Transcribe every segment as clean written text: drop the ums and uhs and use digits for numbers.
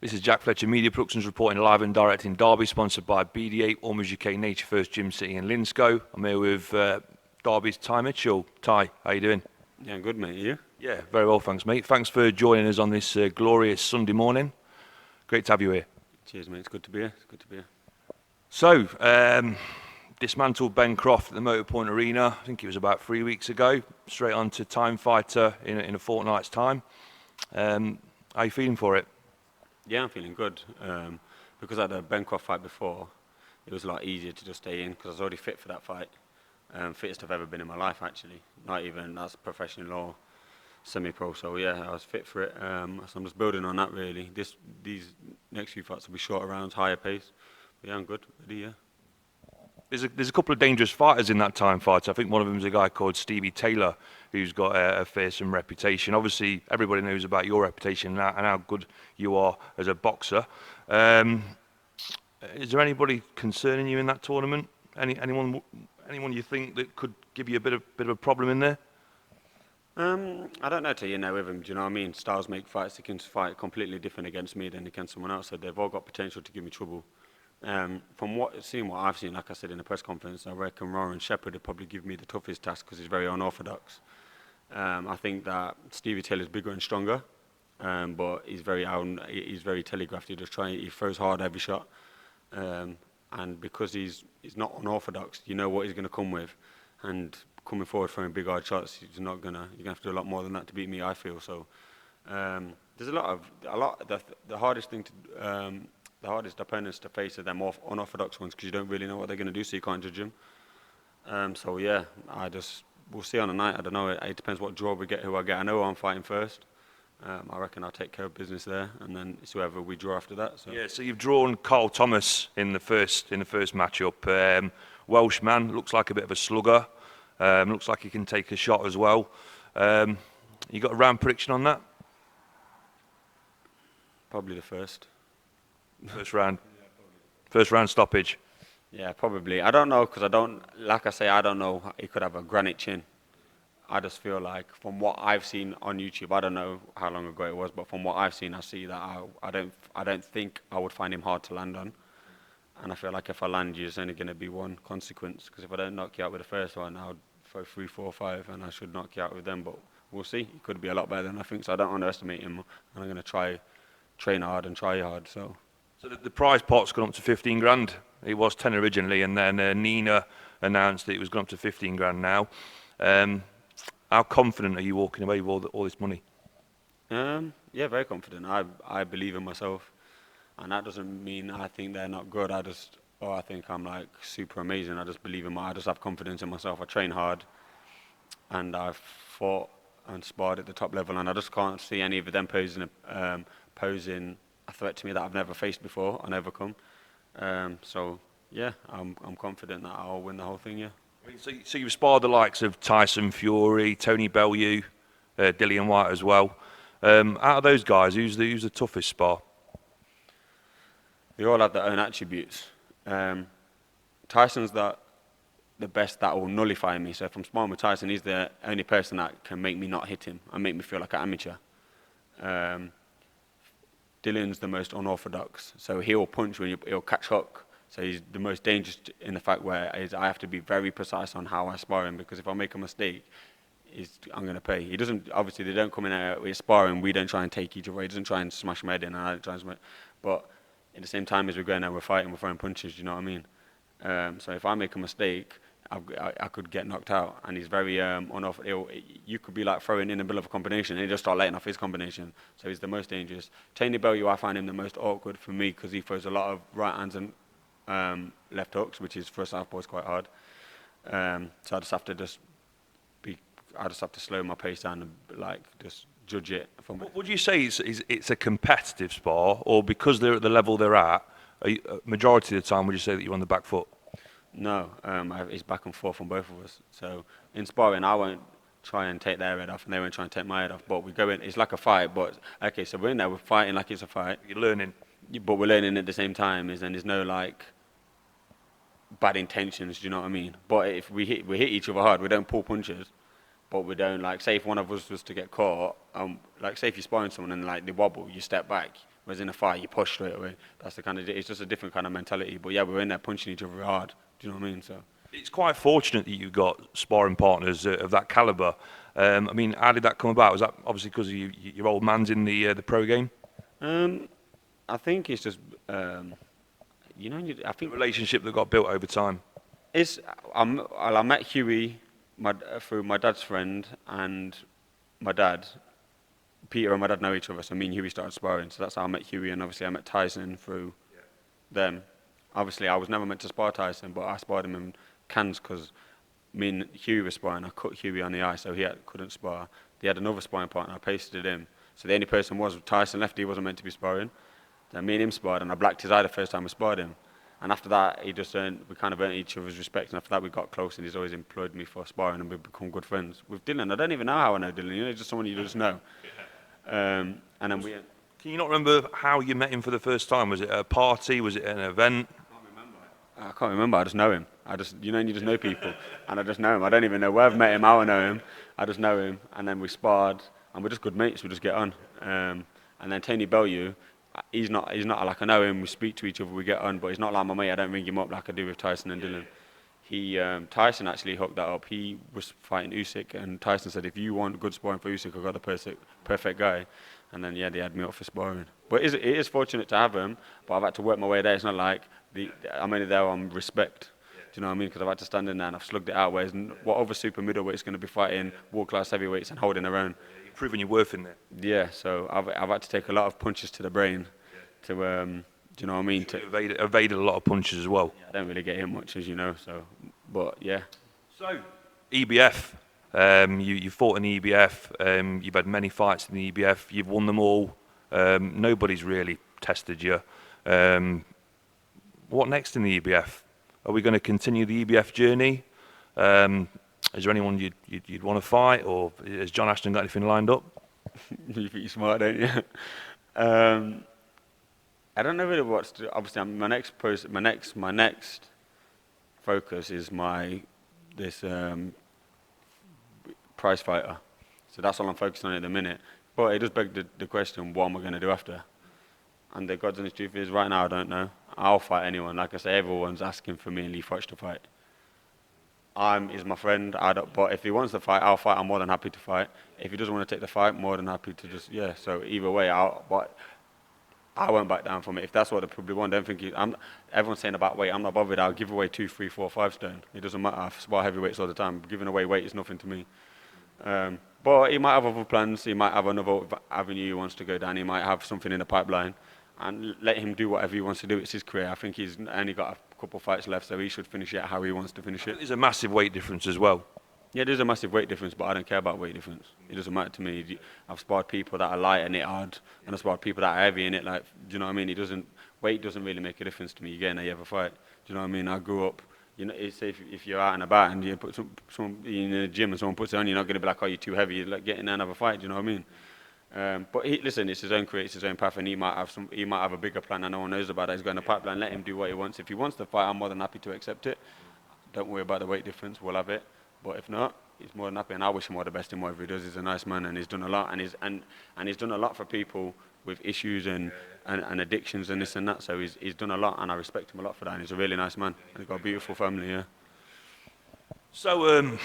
This is Jack Fletcher, Media Productions, reporting live and direct in Derby, sponsored by BD8, Ormers UK, Nature First Gym City in Linscow. I'm here with Derby's Ty Mitchell. Ty, how you doing? Yeah, good, mate. You? Yeah, very well, thanks, mate. Thanks for joining us on this glorious Sunday morning. Great to have you here. Cheers, mate. It's good to be here. It's good to be here. So, dismantled Ben Croft at the Motorpoint Arena, I think it was about 3 weeks ago, straight on to Time Fighter in a fortnight's time. How are you feeling for it? Yeah, I'm feeling good. Because I had a Ben Croft fight before, it was a lot easier to just stay in because I was already fit for that fight. Fittest I've ever been in my life, actually. Not even as professional or semi-pro. So yeah, I was fit for it. So I'm just building on that really. These next few fights will be shorter rounds, higher pace. But yeah, I'm good. Ready, yeah. There's a couple of dangerous fighters in that Time Fighter. I think one of them is a guy called Stevie Taylor, who's got a fearsome reputation. Obviously, everybody knows about your reputation and how good you are as a boxer. Is there anybody concerning you in that tournament? Anyone you think that could give you a bit of a problem in there? I don't know till you know with him. Do you know what I mean? Styles make fights. They can fight completely different against me than against someone else. So they've all got potential to give me trouble. From what I've seen, like I said in the press conference, I reckon Roran Shepherd would probably give me the toughest task because he's very unorthodox. I think that Stevie Taylor's bigger and stronger, but he's very telegraphed. He throws hard every shot, and because he's not unorthodox, you know what he's going to come with, and coming forward throwing big hard shots, you're gonna have to do a lot more than that to beat me. I feel so. There's the hardest thing to. The hardest opponents to face are them unorthodox ones because you don't really know what they're going to do, so you can't judge them. So yeah, we'll see on the night. I don't know. It depends what draw we get, who I get. I know I'm fighting first. I reckon I'll take care of business there, and then it's whoever we draw after that. So. Yeah. So you've drawn Carl Thomas in the first matchup. Welshman looks like a bit of a slugger. Looks like he can take a shot as well. You got a round prediction on that? Probably the first. First round stoppage. Yeah, probably. I don't know because I don't know. He could have a granite chin. I just feel like from what I've seen on YouTube, I don't know how long ago it was, but from what I've seen, I see that I don't think I would find him hard to land on. And I feel like if I land you, it's only going to be one consequence. Because if I don't knock you out with the first one, I'll throw 3, 4, 5, and I should knock you out with them. But we'll see. He could be a lot better than I think. So I don't underestimate him. And I'm going to train hard and try hard. So the prize pot's gone up to 15 grand. It was 10 originally, and then Nina announced that it was gone up to 15 grand now. How confident are you walking away with all this money? Yeah, very confident. I believe in myself, and that doesn't mean I think they're not good. I think I'm like super amazing. I just I just have confidence in myself. I train hard, and I've fought and sparred at the top level, and I just can't see any of them posing a threat to me that I've never faced before and overcome. So yeah, I'm confident that I'll win the whole thing. Yeah. So you've sparred the likes of Tyson Fury, Tony Bellew, Dillian White as well. Out of those guys, who's the toughest spar? They all have their own attributes. Tyson's the best that will nullify me. So if I'm sparring with Tyson, he's the only person that can make me not hit him and make me feel like an amateur. Dillian's the most unorthodox, so he'll punch when he'll catch hook. So he's the most dangerous in the fact where I have to be very precise on how I spar him, because if I make a mistake, I'm going to pay. He doesn't, obviously they don't come in there, we're sparring, we don't try and take each other, he doesn't try and smash my head in, and I don't try and smash. But at the same time as we're going there, we're fighting, we're throwing punches, do you know what I mean? So if I make a mistake, I could get knocked out, and he's very you could be like throwing in the middle of a combination and he just start letting off his combination, so he's the most dangerous. Tony Bellew, I find him the most awkward for me because he throws a lot of right hands and left hooks, which is for a southpaw is quite hard. So I just have to slow my pace down and like just judge it. Would you say it's a competitive spar, or because they're at the level they're at, majority of the time would you say that you're on the back foot? No, it's back and forth from both of us. So in sparring, I won't try and take their head off, and they won't try and take my head off. But we go in, it's like a fight. But okay, so we're in there, we're fighting like it's a fight. You're learning. But we're learning at the same time, and there's no like bad intentions. Do you know what I mean? But if we hit each other hard, we don't pull punches. But we don't, like, say if one of us was to get caught, like say if you're sparring someone and like they wobble, you step back. Whereas in a fight, you push straight away. That's the kind of, it's just a different kind of mentality. But yeah, we were in there punching each other hard. Do you know what I mean? So It's quite fortunate that you got sparring partners of that caliber. I mean, how did that come about? Was that obviously because your old man's in the pro game? I think it's just, I The think relationship that got built over time. it's, I met Huey through my dad's friend and my dad. Peter and my dad know each other, so me and Huey started sparring. So that's how I met Huey, and obviously I met Tyson through them. Obviously, I was never meant to spar Tyson, but I sparred him in cans because me and Huey were sparring. I cut Huey on the eye, so couldn't spar. They had another sparring partner, I pasted him. So the only person was Tyson left, he wasn't meant to be sparring. Then me and him sparred, and I blacked his eye the first time I sparred him. And after that, we kind of earned each other's respect, and after that we got close, and he's always employed me for sparring, and we've become good friends. With Dylan, I don't even know how I know Dylan, just someone you just know. And then Can you not remember how you met him for the first time? Was it at a party? Was it at an event? I can't remember. I just know him. You just know people, and I just know him. I don't even know where I've met him, how I know him. I just know him, and then we sparred, and we're just good mates. We just get on. And then Tony Bellew, he's not like, I know him. We speak to each other, we get on, but he's not like my mate. I don't ring him up like I do with Tyson and Dylan. Tyson actually hooked that up. He was fighting Usyk, and Tyson said, if you want good sparring for Usyk, I've got the perfect guy. And then they had me up for sparring. But it is fortunate to have him, but I've had to work my way there. It's not like I'm only there on respect. Do you know what I mean? Because I've had to stand in there and I've slugged it out. Whereas what other super middleweights going to be fighting world class heavyweights and holding their own? You're proving your worth in there. Yeah. So I've had to take a lot of punches to the brain. To do you know what I mean? You evaded a lot of punches as well. I don't really get hit much, as you know. So, but yeah. So EBF. You fought in the EBF. You've had many fights in the EBF. You've won them all. Nobody's really tested you. What next in the EBF? Are we going to continue the EBF journey? Is there anyone you'd want to fight, or has John Ashton got anything lined up? You think you're smart, don't you? I don't know really what to do. Obviously, my next focus is this prize fighter. So that's all I'm focused on at the minute. But it does beg the question, what am I going to do after? And the God's honest truth is, right now I don't know. I'll fight anyone. Like I say, everyone's asking for me and Lee Fudge to fight. He's my friend. But if he wants to fight, I'll fight. I'm more than happy to fight. If he doesn't want to take the fight, more than happy to just, yeah. So either way, but I won't back down from it. If that's what they probably want, don't think everyone's saying about weight. I'm not bothered. I'll give away 2, 3, 4, 5 stone. It doesn't matter. I spar heavyweights all the time. Giving away weight is nothing to me. But he might have other plans. He might have another avenue he wants to go down. He might have something in the pipeline. And let him do whatever he wants to do. It's his career. I think he's only got a couple of fights left, so he should finish it how he wants to finish it. There's a massive weight difference as well. Yeah, there's a massive weight difference, but I don't care about weight difference. It doesn't matter to me. I've sparred people that are light and it hard, and I've sparred people that are heavy in it. Like, do you know what I mean? Weight doesn't really make a difference to me. You get in there, you have a fight. Do you know what I mean? I grew up. It's if you're out and about and you put someone in the gym and someone puts it on, you're not going to be like, oh, you're too heavy. You're like, get in there and have a fight. Do you know what I mean? But listen, it's his own career, it's his own path, and he might have a bigger plan and no one knows about it. He's got in the pipeline. Let him do what he wants. If he wants to fight, I'm more than happy to accept it. Don't worry about the weight difference. We'll have it. But if not, he's more than happy, and I wish him all the best in whatever he does. He's a nice man, and he's done a lot, and he's done a lot for people with issues and addictions and this and that. So he's done a lot, and I respect him a lot for that. And he's a really nice man, and he's got a beautiful family. Yeah. So,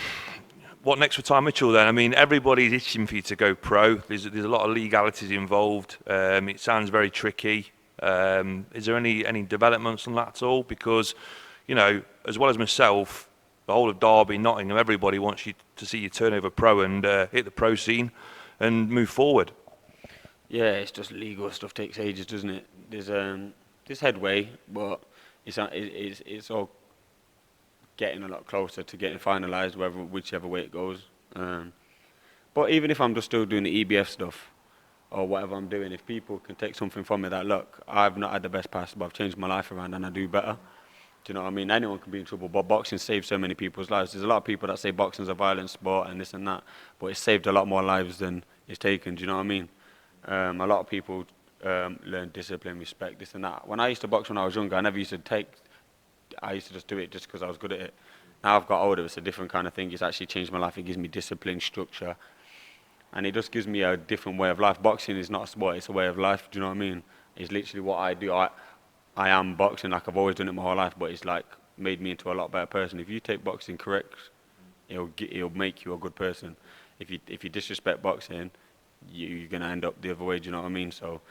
what next for Ty Mitchell then? I mean, everybody's itching for you to go pro. There's a lot of legalities involved. It sounds very tricky. Is there any developments on that at all? Because, as well as myself, the whole of Derby, Nottingham, everybody wants you to see you turn over pro and hit the pro scene and move forward. Yeah, it's just legal stuff takes ages, doesn't it? There's headway, but it's all getting a lot closer to getting finalised, whichever way it goes. But even if I'm just still doing the EBF stuff or whatever I'm doing, if people can take something from me that, look, I've not had the best past, but I've changed my life around and I do better. Do you know what I mean? Anyone can be in trouble, but boxing saves so many people's lives. There's a lot of people that say boxing's a violent sport and this and that, but it's saved a lot more lives than it's taken. Do you know what I mean? A lot of people learn discipline, respect, this and that. When I used to box when I was younger, I used to just do it just because I was good at it. Now I've got older, it's a different kind of thing. It's actually changed my life. It gives me discipline, structure, and it just gives me a different way of life. Boxing is not a sport, it's a way of life. Do you know what I mean? It's literally what I do. I am boxing like I've always done it my whole life, but it's like made me into a lot better person. If you take boxing correct, it'll make you a good person. If you disrespect boxing, you're gonna end up the other way. Do you know what I mean? So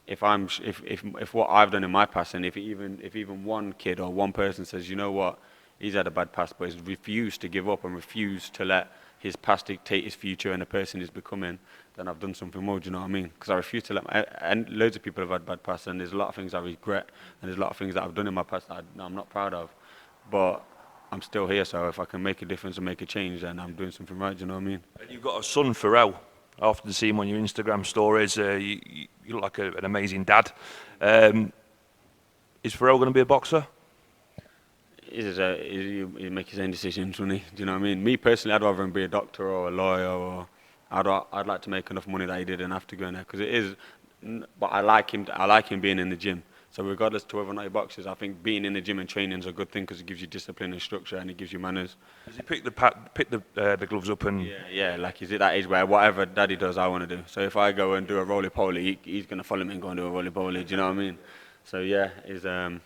if what I've done in my past, and if even one kid or one person says, you know what, he's had a bad past, but he's refused to give up and refused to let his past dictate his future and the person he's becoming, then I've done something more. Do you know what I mean? Because I refuse to and loads of people have had bad past, and there's a lot of things I regret, and there's a lot of things that I've done in my past that I'm not proud of, but I'm still here. So if I can make a difference and make a change, then I'm doing something right. Do you know what I mean? And you've got a son, Pharrell. I often see him on your Instagram stories. You look like an amazing dad. Is Pharrell going to be a boxer? He make his own decisions, doesn't he? Do you know what I mean? Me personally, I'd rather him be a doctor or a lawyer, or I'd like to make enough money that he didn't have to go in there, because it is. But I like him. I like him being in the gym. So regardless to whether or not he boxes, I think being in the gym and training is a good thing, because it gives you discipline and structure, and it gives you manners. Does he pick the gloves up and? Yeah. Like he's at that age where whatever daddy does, I want to do. So if I go and do a roly poly, he's gonna follow me and go and do a roly poly. Do you know what I mean? So yeah, he's the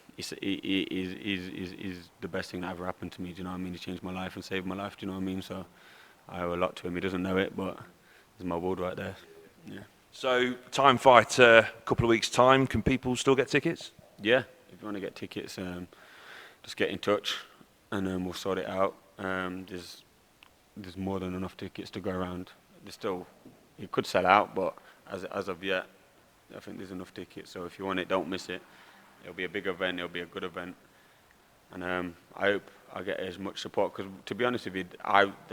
best thing that ever happened to me. Do you know what I mean? He changed my life and saved my life. Do you know what I mean? So I owe a lot to him. He doesn't know it, but there's my world right there. Yeah. So time fight, a couple of weeks' time. Can people still get tickets? Yeah. If you want to get tickets, just get in touch, and we'll sort it out. There's more than enough tickets to go around. It could sell out, but as of yet, I think there's enough tickets. So if you want it, don't miss it. It'll be a big event. It'll be a good event, and I hope I get as much support. Because to be honest with you,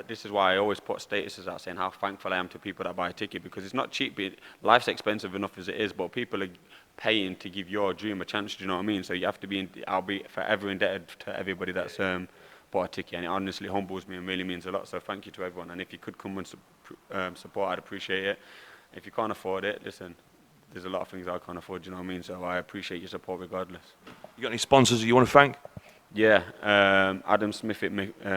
this is why I always put statuses out saying how thankful I am to people that buy a ticket, because it's not cheap. Life's expensive enough as it is, but people are paying to give your dream a chance. Do you know what I mean? So you have to be. I'll be forever indebted to everybody that's bought a ticket, and it honestly humbles me and really means a lot. So thank you to everyone. And if you could come and support, I'd appreciate it. If you can't afford it, listen. There's a lot of things I can't afford, do you know what I mean? So I appreciate your support regardless. You got any sponsors that you want to thank? Yeah, Adam Smith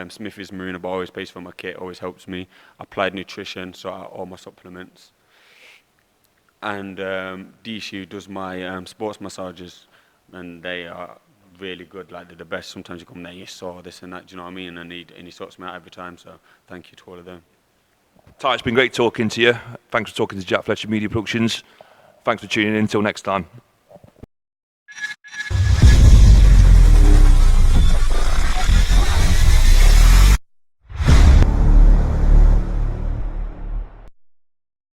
Smith's Marina Bar always pays for my kit, always helps me. Applied Nutrition, sort out all my supplements. And D-Shoe does my sports massages, and they are really good, like they're the best. Sometimes you come there, you saw this and that, do you know what I mean? And he sorts me out every time, so thank you to all of them. Ty, it's been great talking to you. Thanks for talking to Jack Fletcher Media Productions. Thanks for tuning in. Until next time.